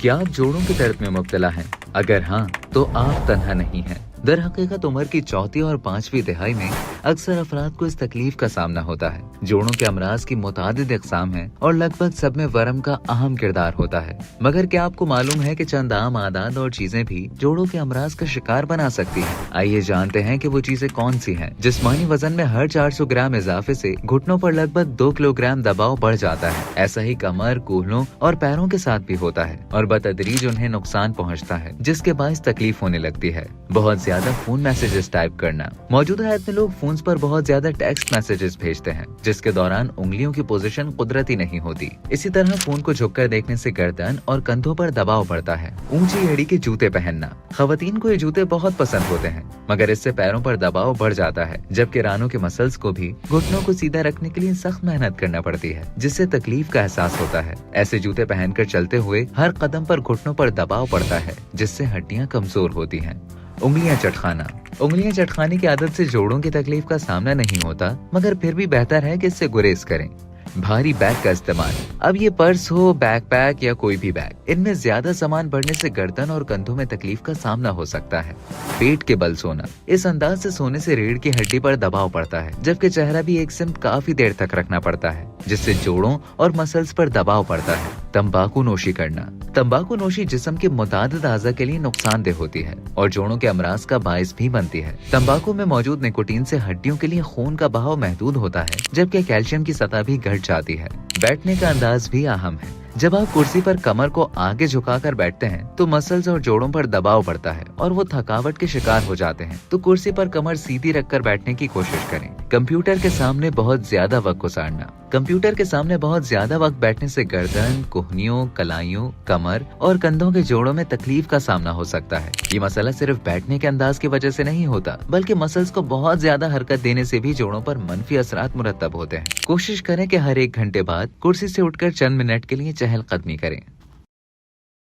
क्या आप जोड़ों के दर्द में मुब्तला हैं? अगर हाँ, तो आप तन्हा नहीं हैं। दर हकीकत उम्र की चौथी और पांचवी तिहाई में अक्सर अफराद को इस तकलीफ का सामना होता है। जोड़ों के अमराज की मुतादिद इकसाम है और लगभग सब में वरम का अहम किरदार होता है। मगर क्या आपको मालूम है कि चंद आम आदात और चीजें भी जोड़ों के अमराज का शिकार बना सकती हैं? आइए जानते हैं कि वो चीजें कौन सी हैं। जिस्मानी वजन में हर 400 ग्राम इजाफे से घुटनों पर लगभग 2 किलोग्राम दबाव बढ़ जाता है। ऐसा ही कमर, कूल्हों और पैरों के साथ भी होता है और बतदरीज उन्हें नुकसान पहुँचता है, जिसके बायस तकलीफ होने लगती है। बहुत ज्यादा फोन मैसेजेस टाइप करना। मौजूदा हालत में लोग फोन्स पर बहुत ज्यादा टेक्स्ट मैसेजेस भेजते हैं, जिसके दौरान उंगलियों की पोजीशन कुदरती नहीं होती। इसी तरह फोन को झुककर देखने से गर्दन और कंधों पर दबाव पड़ता है। ऊंची एड़ी के जूते पहनना। खवातीन को ये जूते बहुत पसंद होते हैं, मगर इससे पैरों पर दबाव बढ़ जाता है, जबकि रानों के मसल्स को भी घुटनों को सीधा रखने के लिए सख्त मेहनत करना पड़ती है, जिससे तकलीफ का एहसास होता है। ऐसे जूते पहनकर चलते हुए हर कदम पर घुटनों पर दबाव पड़ता है, जिससे हड्डियां कमजोर होती हैं। उंगलियां चटखाना। उंगलियां चटखाने की आदत से जोड़ों की तकलीफ का सामना नहीं होता, मगर फिर भी बेहतर है कि इससे गुरेज करें। भारी बैग का इस्तेमाल। अब ये पर्स हो, बैकपैक या कोई भी बैग, इनमें ज्यादा सामान बढ़ने से गर्दन और कंधों में तकलीफ का सामना हो सकता है। पेट के बल सोना। इस अंदाज से सोने से रीढ़ की हड्डी पर दबाव पड़ता है, जबकि चेहरा भी एक सिम्त काफी देर तक रखना पड़ता है, जिससे जोड़ों और मसल्स पर दबाव पड़ता है। तंबाकू नोशी करना। तंबाकू नोशी जिस्म के मुतादिद अज़ा के लिए नुकसानदेह होती है और जोड़ों के अमराज का बायस भी बनती है। तंबाकू में मौजूद निकोटीन से हड्डियों के लिए खून का बहाव महदूद होता है, जबकि कैल्शियम की सतह भी घट जाती है। बैठने का अंदाज भी अहम है। जब आप कुर्सी पर कमर को आगे झुकाकर बैठते हैं तो मसल्स और जोड़ों पर दबाव पड़ता है और वो थकावट के शिकार हो जाते हैं। तो कुर्सी पर कमर सीधी रखकर बैठने की कोशिश करें। कंप्यूटर के सामने बहुत ज्यादा वक्त गुजारना। कंप्यूटर के सामने बहुत ज्यादा वक्त बैठने से गर्दन, कोहनियों, कलाइयों, कमर और कंधों के जोड़ों में तकलीफ का सामना हो सकता है। ये मसला सिर्फ बैठने के अंदाज की वजह से नहीं होता, बल्कि मसल्स को बहुत ज्यादा हरकत देने से भी जोड़ों पर मनफी असरात मुरतब होते हैं। कोशिश करें कि हर 1 घंटे बाद कुर्सी से उठकर चंद मिनट के लिए चहलकदमी करें।